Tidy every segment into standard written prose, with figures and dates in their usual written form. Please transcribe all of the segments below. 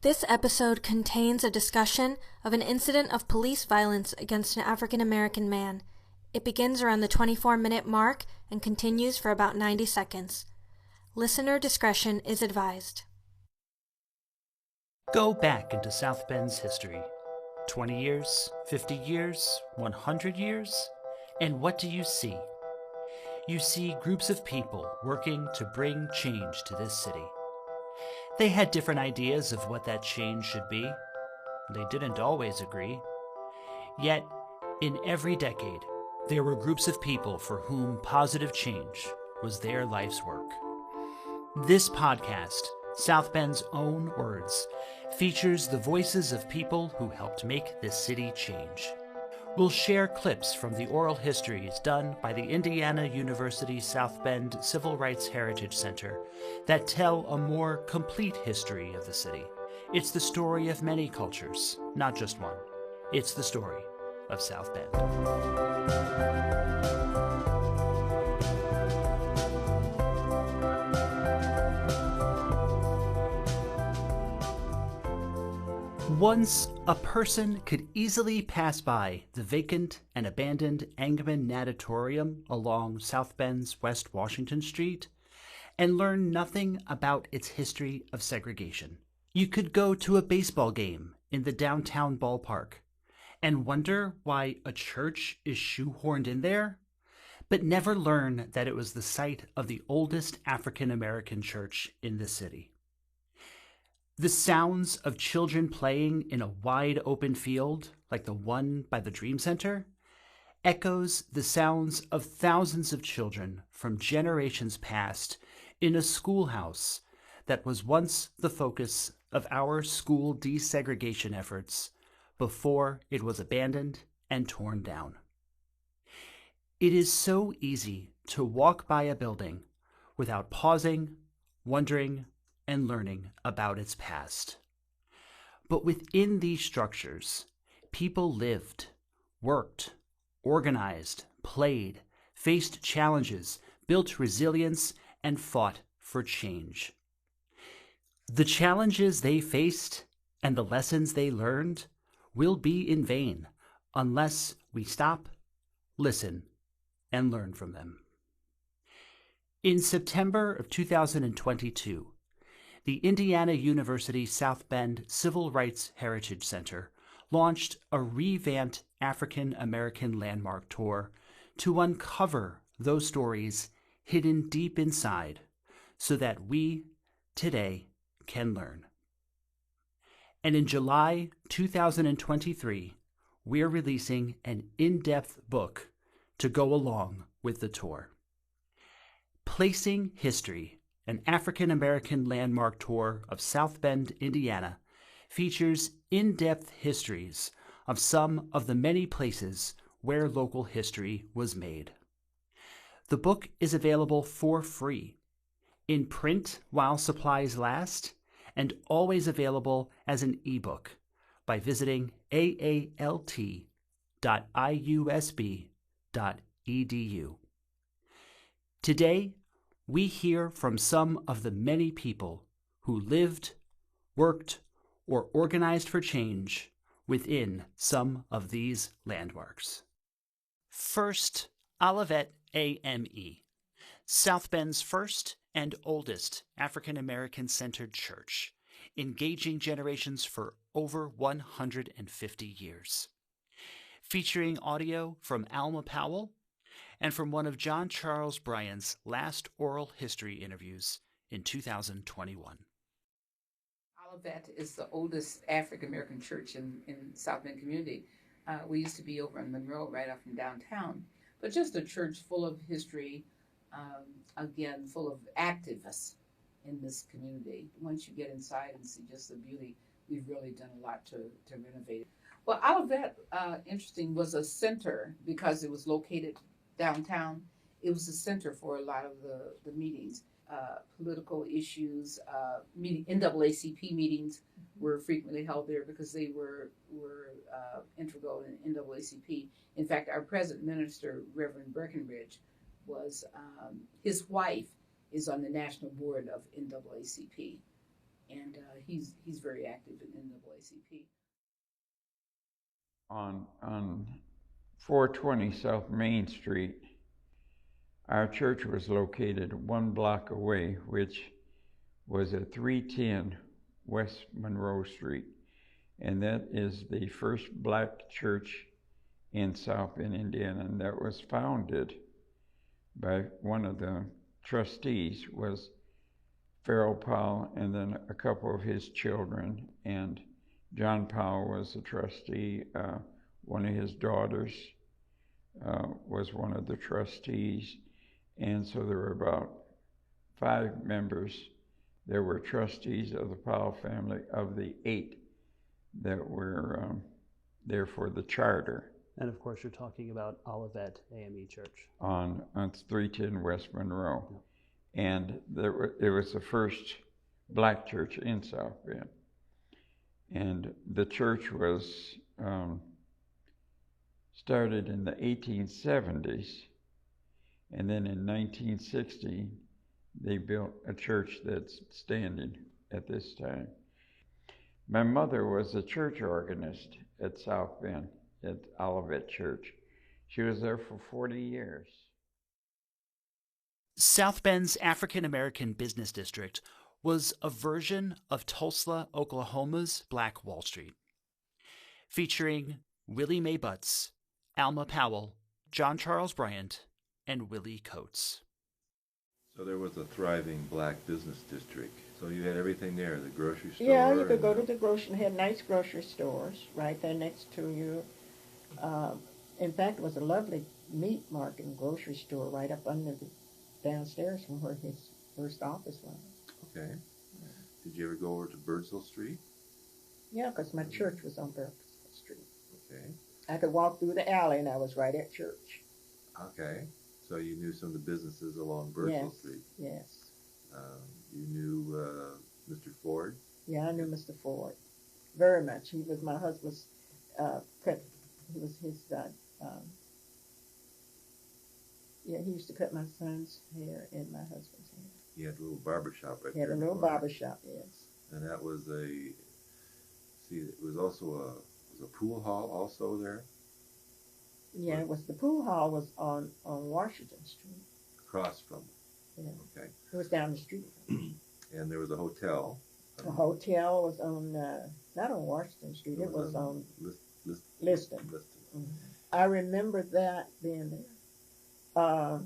This episode contains a discussion of an incident of police violence against an African American man. It begins around the 24-minute mark and continues for about 90 seconds. Listener discretion is advised. Go back into South Bend's history. 20 years, 50 years, 100 years? And what do you see? You see groups of people working to bring change to this city. They had different ideas of what that change should be. They didn't always agree. Yet, in every decade, there were groups of people for whom positive change was their life's work. This podcast, South Bend's Own Words, features the voices of people who helped make this city change. We'll share clips from the oral histories done by the Indiana University South Bend Civil Rights Heritage Center that tell a more complete history of the city. It's the story of many cultures, not just one. It's the story of South Bend. Once, a person could easily pass by the vacant and abandoned Angman Natatorium along South Bend's West Washington Street and learn nothing about its history of segregation. You could go to a baseball game in the downtown ballpark and wonder why a church is shoehorned in there, but never learn that it was the site of the oldest African American church in the city. The sounds of children playing in a wide open field, like the one by the Dream Center, echoes the sounds of thousands of children from generations past in a schoolhouse that was once the focus of our school desegregation efforts before it was abandoned and torn down. It is so easy to walk by a building without pausing, wondering, and learning about its past. But within these structures, people lived, worked, organized, played, faced challenges, built resilience, and fought for change. The challenges they faced and the lessons they learned will be in vain unless we stop, listen, and learn from them. In September of 2022, the Indiana University South Bend Civil Rights Heritage Center launched a revamped African American landmark tour to uncover those stories hidden deep inside so that we, today, can learn. And in July 2023, we're releasing an in-depth book to go along with the tour. Placing History, an African American landmark tour of South Bend, Indiana, features in-depth histories of some of the many places where local history was made. The book is available for free, in print while supplies last, and always available as an ebook by visiting aalt.iusb.edu. Today, we hear from some of the many people who lived, worked, or organized for change within some of these landmarks. First, Olivet AME, South Bend's first and oldest African American centered church, engaging generations for over 150 years. Featuring audio from Alma Powell and from one of John Charles Bryan's last oral history interviews in 2021. Olivet is the oldest African American church in South Bend community. We used to be over in Monroe, right off from downtown, but just a church full of history, again, full of activists in this community. Once you get inside and see just the beauty, we've really done a lot to renovate it. Well, Olivet, interesting, was a center because it was located downtown. It was a center for a lot of the meetings, political issues. NAACP meetings were frequently held there because they were integral in NAACP. In fact, our present minister, Reverend Breckenridge, was his wife is on the national board of NAACP. and he's very active in NAACP. On 420 South Main Street, our church was located 1 block away, which was at 310 West Monroe Street. And that is the first black church in South Bend, Indiana, and that was founded by one of the trustees was Farrell Powell, and then a couple of his children, and John Powell was a trustee. One of his daughters was one of the trustees, and so there were about 5 members. There were trustees of the Powell family of the 8 that were there for the charter. And of course, you're talking about Olivet AME Church. On 310 West Monroe. Yep. And it was the first black church in South Bend. And the church was started in the 1870s. And then in 1960, they built a church that's standing at this time. My mother was a church organist at South Bend, at Olivet Church. She was there for 40 years. South Bend's African American Business District was a version of Tulsa, Oklahoma's Black Wall Street, featuring Willie Mae Butts, Alma Powell, John Charles Bryant, and Willie Coates. So there was a thriving black business district. So you had everything there, the grocery store. Yeah, you could go to the grocery, had nice grocery stores right there next to you. In fact, it was a lovely meat market and grocery store right up under the downstairs from where his first office was. Okay. Did you ever go over to Birdsville Street? Yeah, because my church was on Birdsville Street. Okay. I could walk through the alley and I was right at church. Okay. So you knew some of the businesses along Birdsville Street. Yes. You knew Mr. Ford? Yeah, I knew Mr. Ford very much. He was my husband's he was his yeah, he used to cut my son's hair and my husband's hair. He had a little barber shop right He had there. a little barber shop, yes. And that was it was also a pool hall also there? Yeah, it was, the pool hall was on Washington Street. Across from. Yeah. Okay. It was down the street. And there was a hotel. The hotel was on, not on Washington Street, it was on Liston. Mm-hmm. I remember that being there.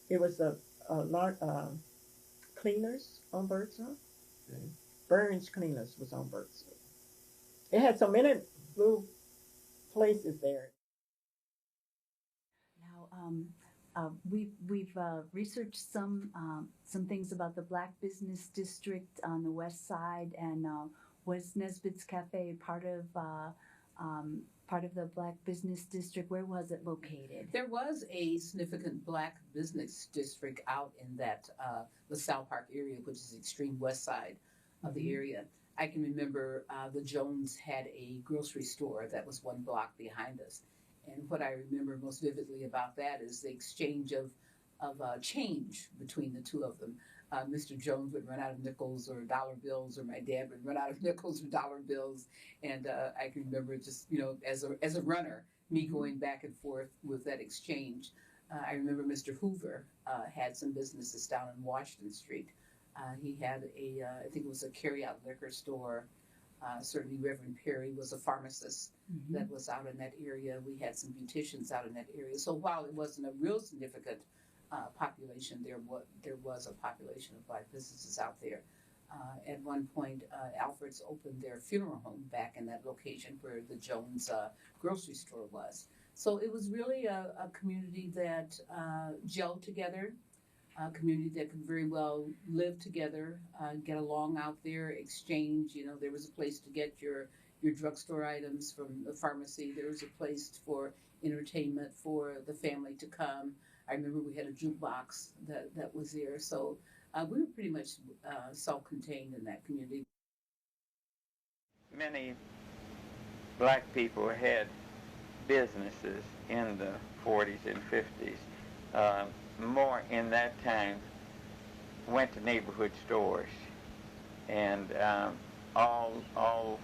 It was a lot, Cleaners on Birdsville. Okay. Burns Cleaners was on Birdsville. It had so many little places there. Now, we've researched some things about the Black Business District on the west side, and was Nesbitt's Cafe part of the Black Business District? Where was it located? There was a significant Black business district out in that LaSalle Park area, which is the extreme west side of the area. I can remember the Jones had a grocery store that was 1 block behind us. And what I remember most vividly about that is the exchange of change between the two of them. Mr. Jones would run out of nickels or dollar bills, or my dad would run out of nickels or dollar bills. And I can remember just, as a runner, me going back and forth with that exchange. I remember Mr. Hoover had some businesses down in Washington Street. He had I think it was a carry-out liquor store. Certainly Reverend Perry was a pharmacist that was out in that area. We had some beauticians out in that area. So while it wasn't a real significant population, there was a population of Black businesses out there. At one point, Alfred's opened their funeral home back in that location where the Jones grocery store was. So it was really a community that gelled together, a community that could very well live together, get along out there, exchange. There was a place to get your drugstore items from the pharmacy. There was a place for entertainment for the family to come. I remember we had a jukebox that was there. So we were pretty much self-contained in that community. Many Black people had businesses in the 40s and 50s. More in that time went to neighborhood stores, and all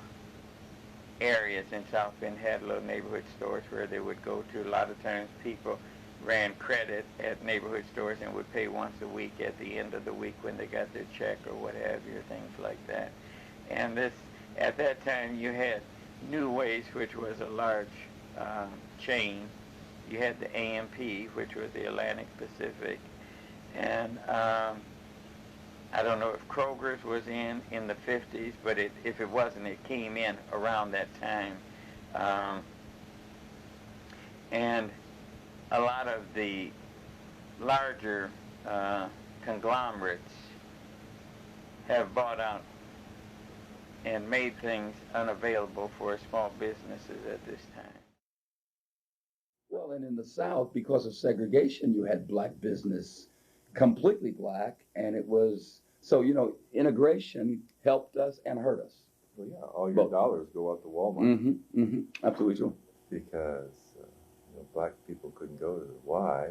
areas in South Bend had little neighborhood stores where they would go to. A lot of times people ran credit at neighborhood stores and would pay once a week at the end of the week when they got their check or what have you, things like that. And at that time you had New Ways, which was a large chain. You had the AMP, which was the Atlantic Pacific, and I don't know if Kroger's was in the 50s, but if it wasn't, it came in around that time. And a lot of the larger conglomerates have bought out and made things unavailable for small businesses at this time. Well, and in the South, because of segregation, you had black business, completely black, and it was, so, integration helped us and hurt us. Well, yeah, all your dollars go out to Walmart. Absolutely true. Because black people couldn't go to the Y,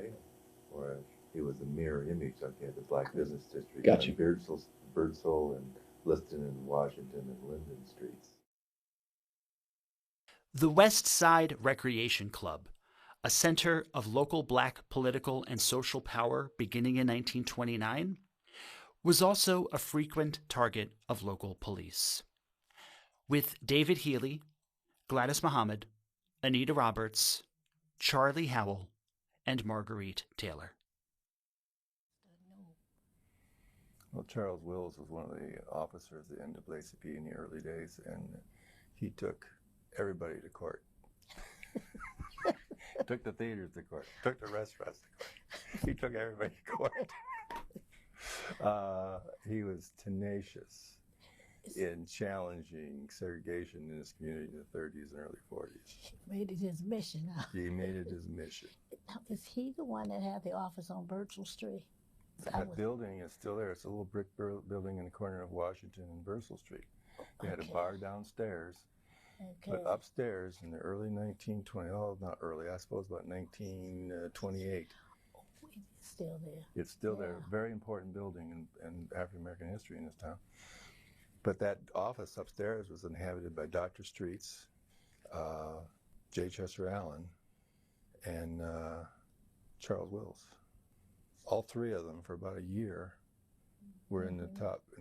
whereas it was a mirror image. Like you had the black business district. Gotcha. Birdsall and Liston and Washington and Linden streets. The West Side Recreation Club, a center of local black political and social power beginning in 1929, was also a frequent target of local police. With David Healy, Gladys Muhammad, Anita Roberts, Charlie Howell, and Marguerite Taylor. Well, Charles Wills was one of the officers at the NAACP in the early days, and he took everybody to court. Took the theaters to court, took the restaurants to court. He took everybody to court. He was tenacious in challenging segregation in his community in the 30s and early 40s. Made it his mission. He made it his mission. Now, is he the one that had the office on Birchall Street? That building is still there. It's a little brick building in the corner of Washington and Birchall Street. They had a bar downstairs, but upstairs in the early 1920s, not early, I suppose about 1928. It's still there. It's still there. Very important building in African-American history in this town. But that office upstairs was inhabited by Dr. Streets, J. Chester Allen, and Charles Wills. All three of them for about a year were in the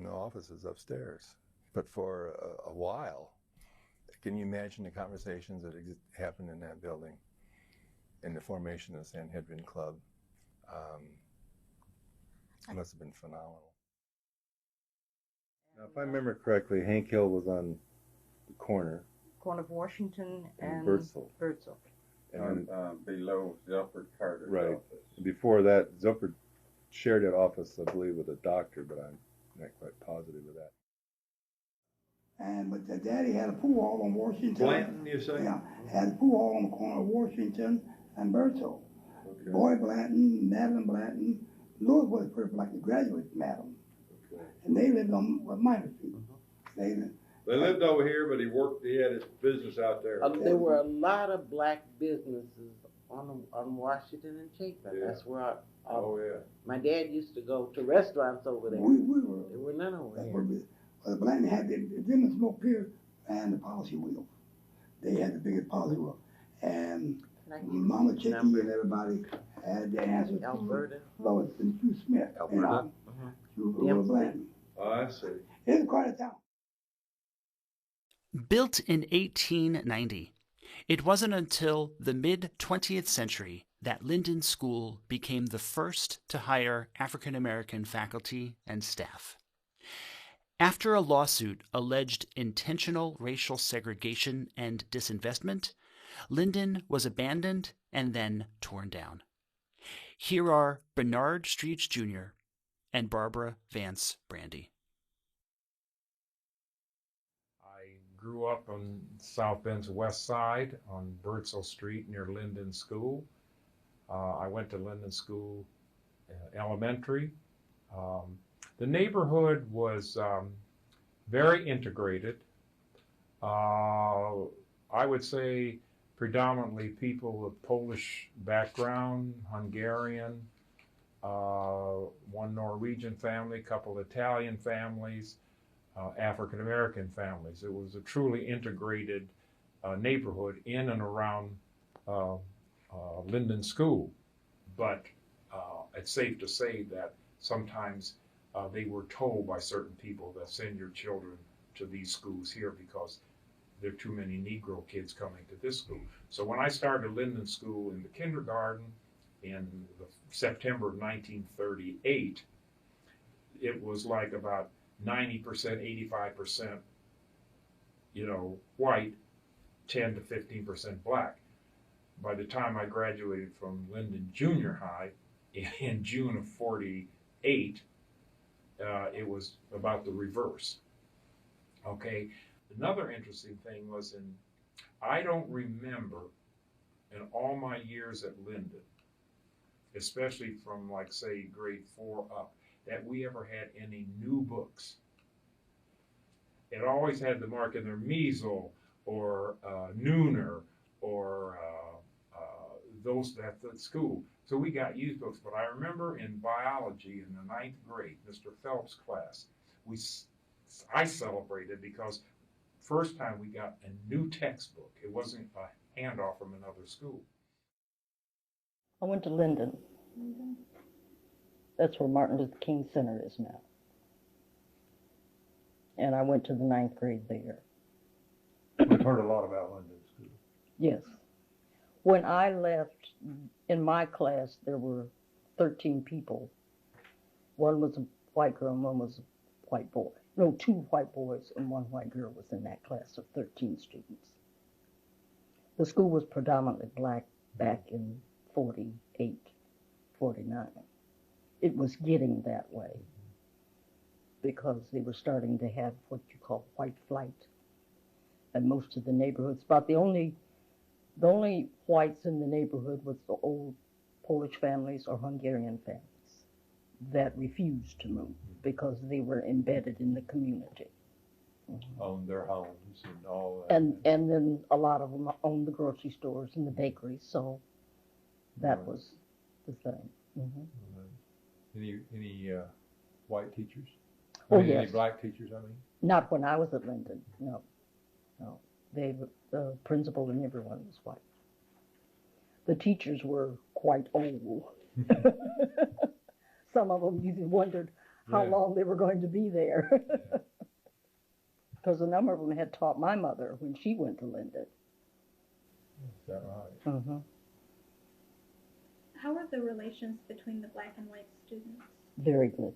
offices upstairs. But for a while, can you imagine the conversations that happened in that building and the formation of the Sanhedrin Club? It must have been phenomenal. Now, if I remember correctly, Hank Hill was on the corner of Washington and Birdsall. And below Zelford Carter's right. office. Before that, Zelford shared that office, I believe, with a doctor, but I'm not quite positive of that. But the daddy had a pool hall on Washington. Blanton, you say? Yeah, had a pool hall on the corner of Washington and Birdsall. Okay. Boy Blanton, Madeline Blanton, Louis was pretty like the graduate madam. Okay. And they lived on Minor Street. They lived over here, but he had his business out there. There were a lot of black businesses on Washington and Chapin. Yeah. That's where my dad used to go to restaurants over there. There were none over here. The Blanton had the Women's Smoke Pier and the policy wheel. They had the biggest policy wheel. And Mama Chicky and everybody had their answers. Alberta. Lois and Hugh Smith. Alberta. Hugh Blanton. Oh, I see. It's quite a town. Built in 1890, it wasn't until the mid-20th century that Linden School became the first to hire African American faculty and staff. After a lawsuit alleged intentional racial segregation and disinvestment, Linden was abandoned and then torn down. Here are Bernard Streets Jr. and Barbara Vance Brandy. I grew up on South Bend's west side on Birdsall Street near Linden School. I went to Linden School Elementary. The neighborhood was very integrated. I would say predominantly people with Polish background, Hungarian, one Norwegian family, a couple Italian families, African American families. It was a truly integrated neighborhood in and around Linden School. But it's safe to say that sometimes they were told by certain people that send your children to these schools here because there are too many Negro kids coming to this school. So when I started Linden School in the kindergarten in September of 1938, it was like about 90%, 85%, white, 10 to 15% black. By the time I graduated from Linden Junior High in June of 48, it was about the reverse. Okay. Another interesting thing was I don't remember in all my years at Linden, especially from like say grade 4 up, that we ever had any new books. It always had the mark in there, measle or nooner or those at the school. So we got used books, but I remember in biology in the 9th grade, Mr. Phelps' class, I celebrated because first time we got a new textbook. It wasn't a handoff from another school. I went to Linden. That's where Martin Luther King Center is now. And I went to the 9th grade there. We've heard a lot about Linden School. Yes. When I left, in my class, there were 13 people. One was a white girl and one was a white boy. No, 2 white boys and 1 white girl was in that class of 13 students. The school was predominantly black back in 48, 49. It was getting that way because they were starting to have what you call white flight. And most of the neighborhoods, about the only whites in the neighborhood was the old Polish families or Hungarian families that refused to move because they were embedded in the community. Owned their homes and all that. And then a lot of them owned the grocery stores and the bakeries, so that was the thing. Any white teachers? Yes. Any black teachers, I mean? Not when I was at Linden, no. The principal and everyone was white. The teachers were quite old. Some of them, you wondered how long they were going to be there. Because a number of them had taught my mother when she went to Linden. Is that right? How were the relations between the black and white students? Very good.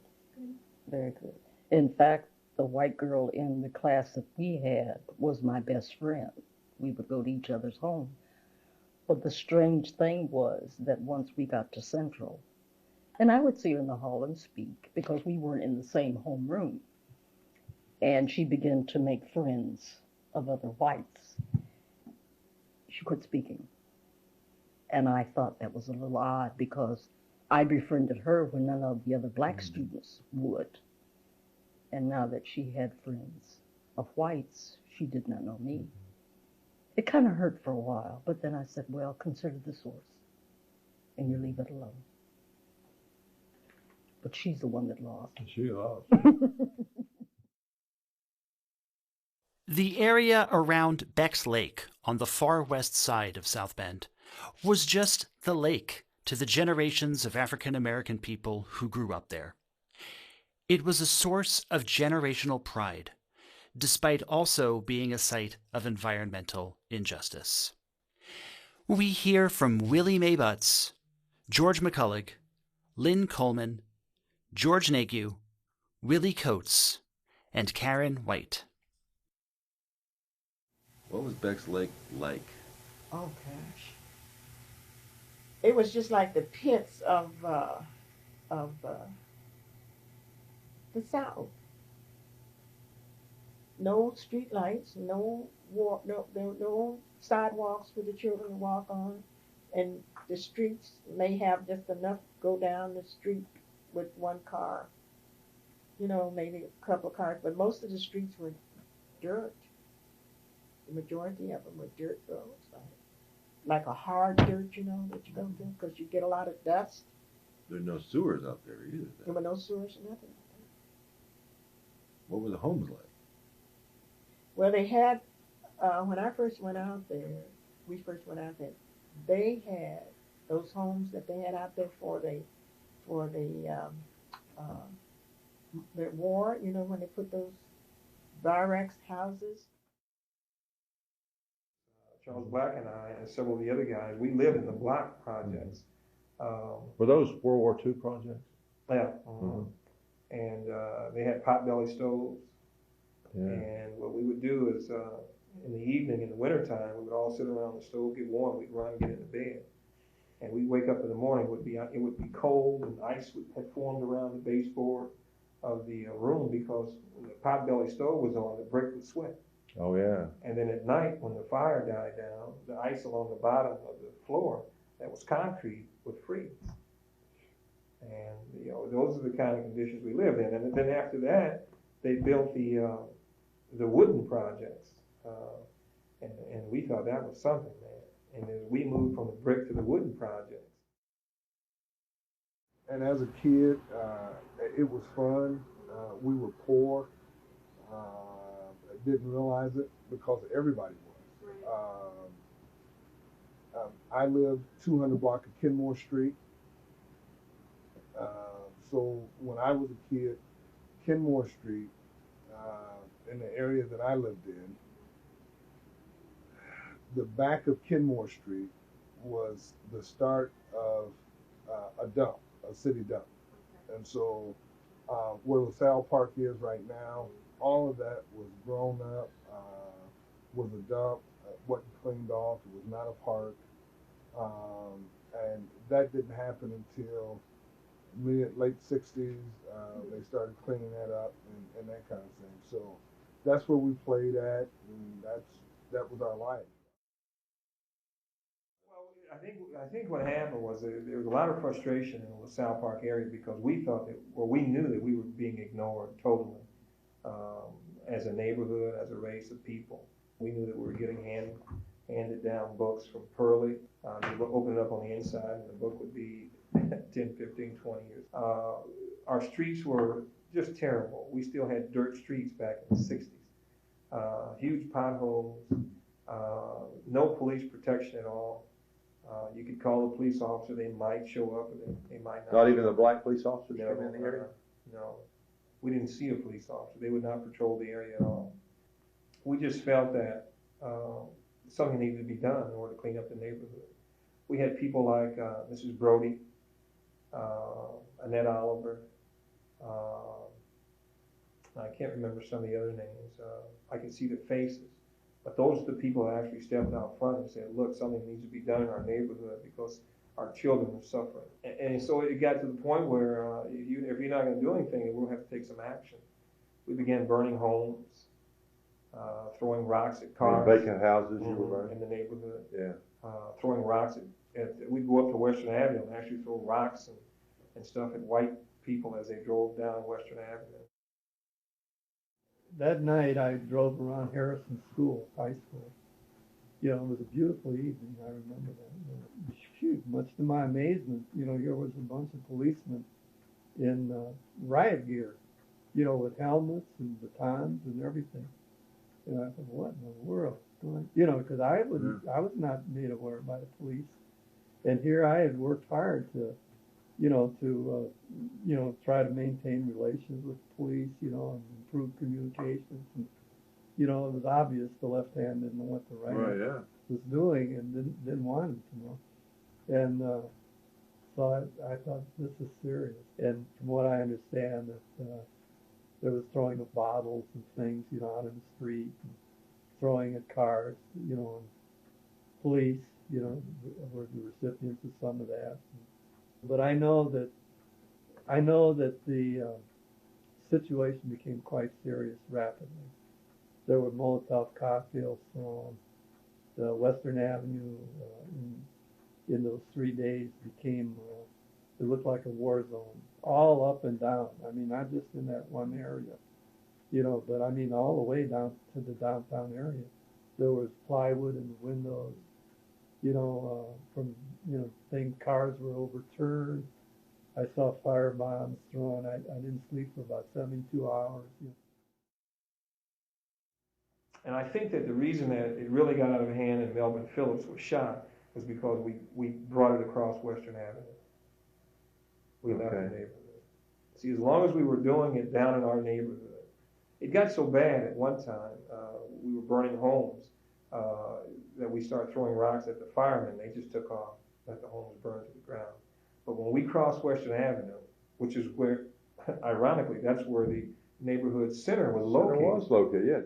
Very good. In fact, the white girl in the class that we had was my best friend. We would go to each other's home. But the strange thing was that once we got to Central, and I would see her in the hall and speak because we weren't in the same homeroom, and she began to make friends of other whites. She quit speaking. And I thought that was a little odd because I befriended her when none of the other black students would. And now that she had friends of whites, she did not know me. It kind of hurt for a while, but then I said, well, consider the source, and you leave it alone. But she's the one that lost. She lost. The area around Beck's Lake on the far west side of South Bend was just the lake to the generations of African American people who grew up there. It was a source of generational pride, despite also being a site of environmental injustice. We hear from Willie Mae Butts, George McCulloch, Lynn Coleman, George Nagu, Willie Coates, and Karen White. What was Beck's Lake like? Oh gosh, it was just like the pits of the South. No street lights, no sidewalks for the children to walk on, and the streets may have just enough go down the street with one car, maybe a couple of cars, but most of the streets were dirt. The majority of them were dirt roads, like a hard dirt, that you go through, because you get a lot of dust. There's no sewers out there either. There were no sewers, nothing. What were the homes like? Well, they had, when I first went out there, we first went out there, they had those homes that they had out there for the war, you know, when they put those barracks houses. Charles Black and I and several of the other guys, we lived in the block projects. Were those World War II projects? Yeah. And they had potbelly stoves. Yeah. And what we would do is, in the evening, in the wintertime, we would all sit around the stove, get warm, we'd run and get into bed. And we'd wake up in the morning, it would be cold, and ice had formed around the baseboard of the room because when the potbelly stove was on, the brick would sweat. Oh, yeah. And then at night, when the fire died down, the ice along the bottom of the floor that was concrete would freeze. And, you know, those are the kind of conditions we lived in. And then after that, they built the wooden projects. And we thought that was something, man. And as we moved from the brick to the wooden projects. And as a kid, it was fun. We were poor. Didn't realize it because everybody was. I lived 200 block of Kenmore Street. So when I was a kid, Kenmore Street, in the area that I lived in, the back of Kenmore Street was the start of a dump, a city dump. And so where LaSalle Park is right now, all of that was grown up, was a dump, wasn't cleaned off, it was not a park. And that didn't happen until late 60s. They started cleaning that up and that kind of thing. So that's where we played at, and that was our life. I think what happened was there was a lot of frustration in the LaSalle Park area because we thought that, or we knew that we were being ignored totally as a neighborhood, as a race of people. We knew that we were getting handed down books from Pearlie. You would open it up on the inside and the book would be 10, 15, 20 years. Our streets were just terrible. We still had dirt streets back in the 60s. Huge potholes, no police protection at all. You could call a police officer, they might show up, and they might not. Not even the black police officers No, come in the area? No. We didn't see a police officer. They would not patrol the area at all. We just felt that something needed to be done in order to clean up the neighborhood. We had people like Mrs. Brody, Annette Oliver, I can't remember some of the other names. I can see the faces. But those are the people that actually stepped out front and said, look, something needs to be done in our neighborhood because our children are suffering. And so it got to the point where if you're not going to do anything, we'll have to take some action. We began burning homes, throwing rocks at cars. Vacant houses you were burning? In the neighborhood. Yeah. Throwing rocks we'd go up to Western Avenue and actually throw rocks and stuff at white people as they drove down Western Avenue. That night I drove around Harrison School, high school. You know, it was a beautiful evening, I remember that. Phew, much to my amazement, you know, here was a bunch of policemen in riot gear, you know, with helmets and batons and everything. And I thought, what in the world? You know, because I was not made aware by the police. And here I had worked hard to try to maintain relations with the police, you know, and improve communications. And, you know, it was obvious the left hand didn't know what the right hand was doing and didn't want it to know. And so I thought, this is serious. And from what I understand, that there was throwing of bottles and things, you know, out in the street, and throwing at cars, you know, and police, you know, were the recipients of some of that. But I know that the situation became quite serious rapidly. There were Molotov cocktails thrown. The Western Avenue in those 3 days became, it looked like a war zone, all up and down. I mean, not just in that one area, you know, but I mean all the way down to the downtown area. There was plywood in the windows, you know, cars were overturned. I saw fire bombs thrown. I didn't sleep for about 72 hours. You know. And I think that the reason that it really got out of hand and Melvin Phillips was shot was because we brought it across Western Avenue. We left the neighborhood. See, as long as we were doing it down in our neighborhood, it got so bad at one time, we were burning homes, that we started throwing rocks at the firemen. They just took off, let the homes burn to the ground. But when we crossed Western Avenue, which is where, ironically, that's where the neighborhood center was located. It was located, yes.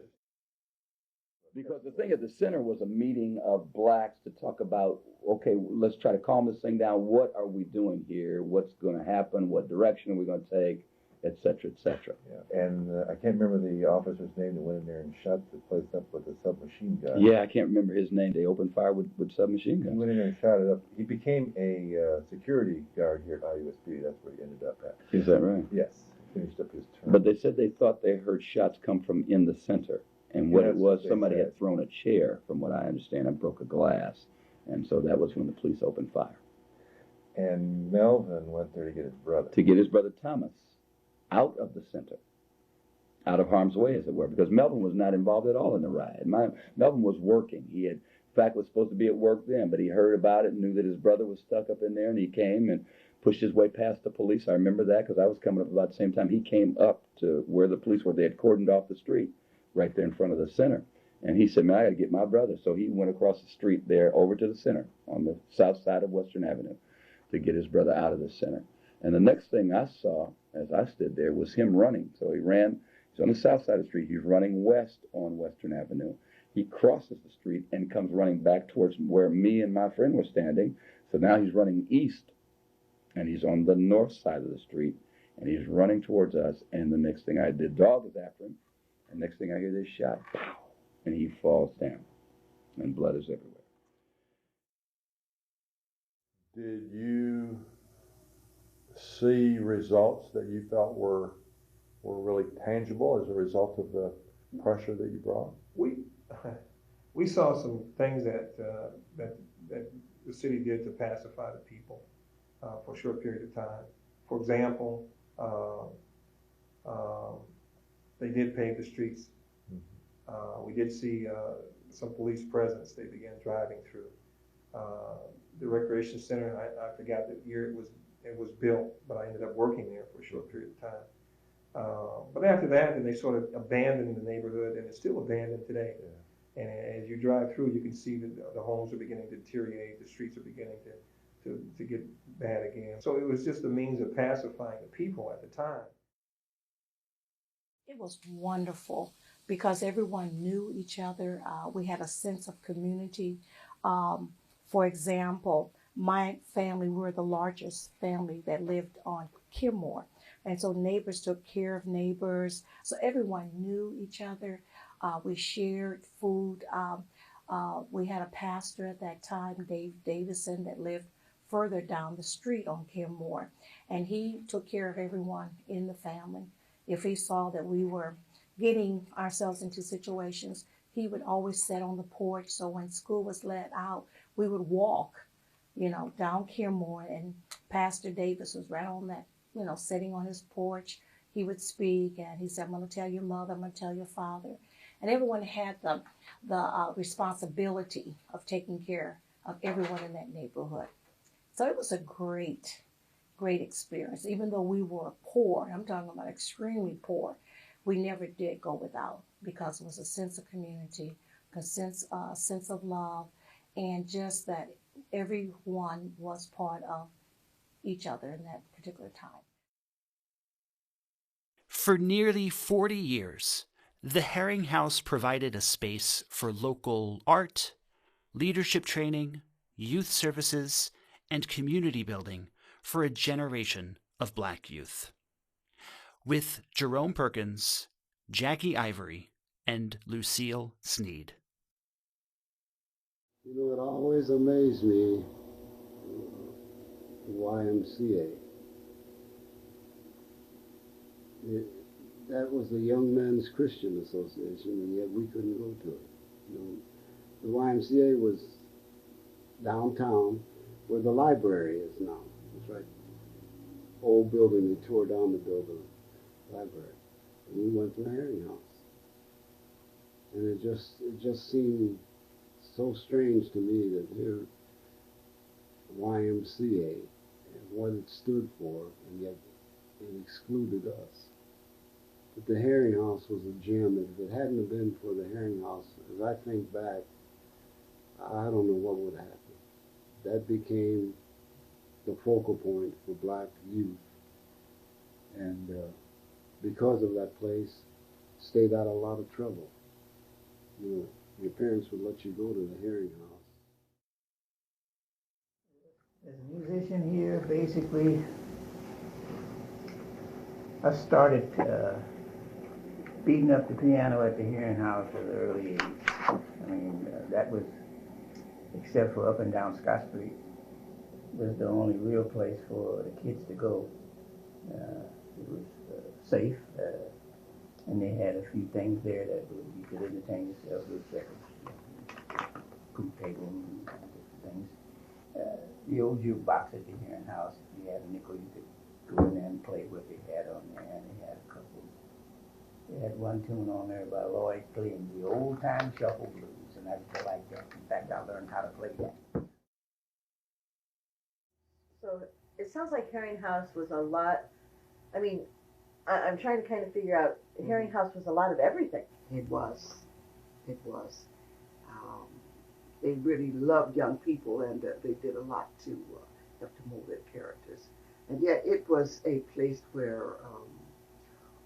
Because the thing at the center was a meeting of blacks to talk about, okay, let's try to calm this thing down. What are we doing here? What's going to happen? What direction are we going to take? Et cetera, et cetera. Yeah. And I can't remember the officer's name that went in there and shot the place up with a submachine gun. Yeah, I can't remember his name. They opened fire with submachine guns. He went in there and shot it up. He became a security guard here at IUSB. That's where he ended up at. Is that right? Yes. Finished up his term. But they said they thought they heard shots come from in the center. And what it was, somebody had thrown a chair, from what I understand, and broke a glass. And so that was when the police opened fire. And Melvin went there to get his brother. To get his brother Thomas out of the center, out of harm's way, as it were, because Melvin was not involved at all in the riot. Melvin was working. He had, in fact, was supposed to be at work then, but he heard about it and knew that his brother was stuck up in there, and he came and pushed his way past the police. I remember that because I was coming up about the same time. He came up to where the police were. They had cordoned off the street right there in front of the center. And he said, man, I got to get my brother. So he went across the street there over to the center on the south side of Western Avenue to get his brother out of the center. And the next thing I saw as I stood there was him running. So he ran, he's on the south side of the street. He's running west on Western Avenue. He crosses the street and comes running back towards where me and my friend were standing. So now he's running east, and he's on the north side of the street, and he's running towards us. And the next thing I did, dog was after him. And next thing I hear this shot, pow, and he falls down, and blood is everywhere. Did you see results that you felt were really tangible as a result of the pressure that you brought? We saw some things that the city did to pacify the people for a short period of time. For example, they did pave the streets. We did see some police presence. They began driving through. The recreation center, I forgot the year it was built, but I ended up working there for a short period of time. But after that, then they sort of abandoned the neighborhood, and it's still abandoned today. Yeah. And as you drive through, you can see that the homes are beginning to deteriorate, the streets are beginning to get bad again. So it was just a means of pacifying the people at the time. It was wonderful because everyone knew each other. We had a sense of community. For example, my family, we were the largest family that lived on Kenmore. And so neighbors took care of neighbors. So everyone knew each other. We shared food. We had a pastor at that time, Dave Davison, that lived further down the street on Kenmore. And he took care of everyone in the family. If he saw that we were getting ourselves into situations, he would always sit on the porch. So when school was let out, we would walk, down Kenmore, and Pastor Davis was right on that, sitting on his porch. He would speak, and he said, I'm going to tell your mother, I'm going to tell your father. And everyone had the responsibility of taking care of everyone in that neighborhood. So it was a great experience. Even though we were poor, I'm talking about extremely poor, we never did go without, because it was a sense of community, a sense of love, and just that everyone was part of each other in that particular time. For nearly 40 years, the Herring House provided a space for local art, leadership training, youth services, and community building for a generation of Black youth. With Jerome Perkins, Jackie Ivory, and Lucille Sneed. It always amazed me, the YMCA. That was the Young Men's Christian Association, and yet we couldn't go to it. The YMCA was downtown, where the library is now. It's right. Old building, they tore down to build a library. And we went to the Herring House. And it just seemed so strange to me that here, YMCA, and what it stood for, and yet it excluded us. But the Herring House was a gem. If it hadn't have been for the Herring House, as I think back, I don't know what would happen. That became the focal point for black youth. And because of that place, stayed out of a lot of trouble. You know, your parents would let you go to the Herring House. As a musician here, basically, I started beating up the piano at the Hearing House at an early age. I mean, that was, except for up and down Scott Street, was the only real place for the kids to go. It was safe, and they had a few things there that you could entertain yourself with, pool table and different things. The old jukebox at the Hearing House, if you had a nickel, you could go in there and play what they had on there, and they had a couple. They had one tune on there by Lloyd playing the old time shuffle blues, and I just like that. In fact, I learned how to play that. So it sounds like Herring House was a lot. I mean, I'm trying to kind of figure out. Herring House was a lot of everything. It was. It was. They really loved young people, and they did a lot to help to mold their characters. And yet it was a place where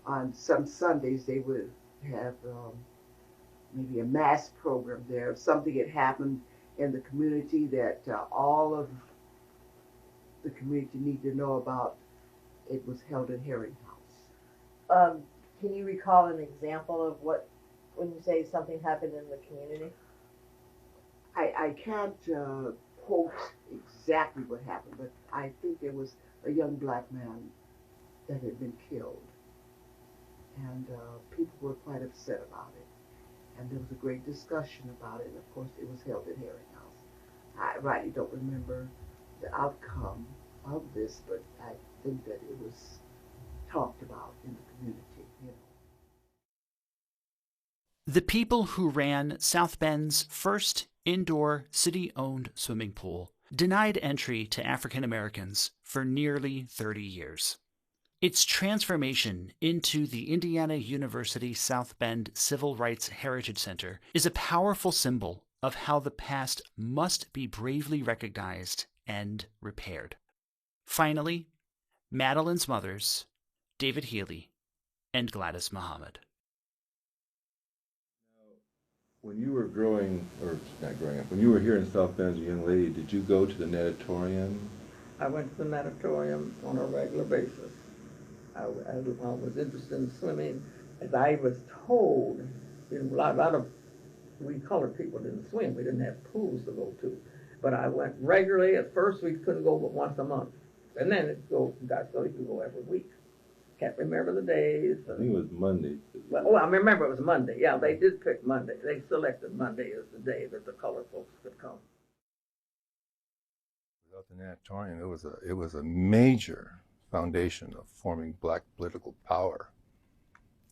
on some Sundays they would have maybe a mass program there. If something had happened in the community that all of the community needed to know about, it was held in Herring House. Can you recall an example of what, when you say something happened in the community? I can't quote exactly what happened, but I think there was a young black man that had been killed, and people were quite upset about it, and there was a great discussion about it, and of course it was held at Herring House. I rightly don't remember the outcome of this, but I think that it was talked about in the community, you know. The people who ran South Bend's first indoor city-owned swimming pool denied entry to African Americans for nearly 30 years. Its transformation into the Indiana University South Bend Civil Rights Heritage Center is a powerful symbol of how the past must be bravely recognized and repaired. Finally, Madeline's mothers, David Healy and Gladys Muhammad. When you were growing, or not growing up, when you were here in South Bend as a young lady, did you go to the natatorium? I went to the natatorium on a regular basis. I was interested in swimming. As I was told, a lot of we colored people didn't swim. We didn't have pools to go to. But I went regularly. At first, we couldn't go but once a month. And then got so you could go every week. Can't remember the days. I think it was Monday. Well, I remember it was Monday. Yeah, they did pick Monday. They selected Monday as the day that the colored folks could come. Without the natatorium, it was a major foundation of forming black political power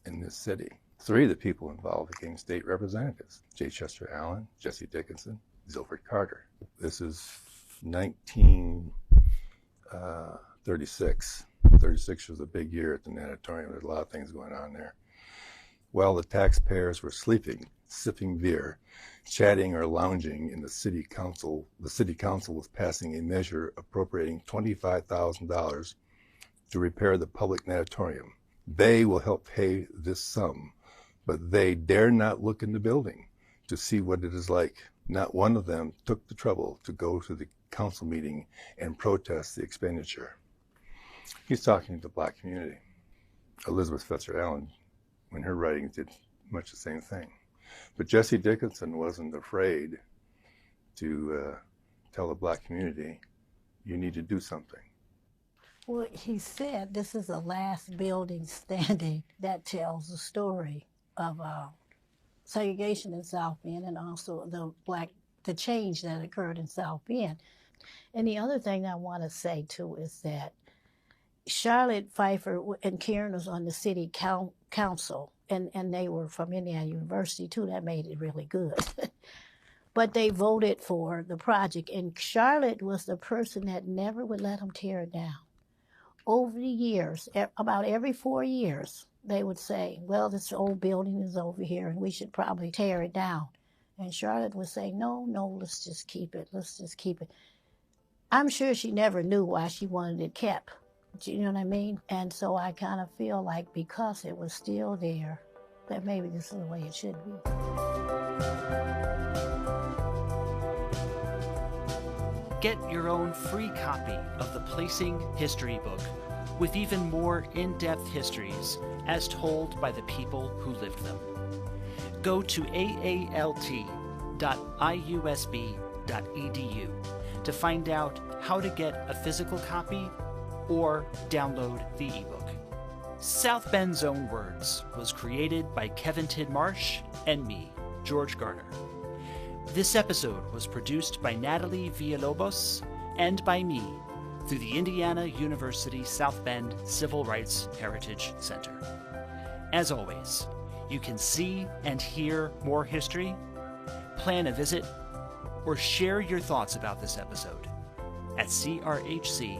in this city. 3 of the people involved became state representatives: J. Chester Allen, Jesse Dickinson, Zilford Carter. This is 1936. 36 was a big year at the natatorium. There's a lot of things going on there. While the taxpayers were sleeping, sipping beer, chatting or lounging in the city council was passing a measure appropriating $25,000 to repair the public natatorium. They will help pay this sum, but they dare not look in the building to see what it is like. Not one of them took the trouble to go to the council meeting and protest the expenditure. He's talking to the black community. Elizabeth Fetzer Allen, when her writings, did much the same thing. But Jesse Dickinson wasn't afraid to tell the black community, you need to do something. Well, he said this is the last building standing that tells the story of segregation in South Bend and also the change that occurred in South Bend. And the other thing I want to say too is that Charlotte Pfeiffer and Karen was on the city council, and they were from Indiana University too. That made it really good. But they voted for the project, and Charlotte was the person that never would let them tear it down. Over the years, about every 4 years, they would say, well, this old building is over here, and we should probably tear it down. And Charlotte would say, no, let's just keep it. Let's just keep it. I'm sure she never knew why she wanted it kept. Do you know what I mean? And so I kind of feel like because it was still there, that maybe this is the way it should be. Get your own free copy of the Placing History book with even more in-depth histories as told by the people who lived them. Go to aalt.iusb.edu to find out how to get a physical copy or download the ebook. South Bend's Own Words was created by Kevin Tidmarsh and me, George Garner. This episode was produced by Nathalie Villalobos and by me through the Indiana University South Bend Civil Rights Heritage Center. As always, you can see and hear more history, plan a visit, or share your thoughts about this episode at crhc.iusb.edu.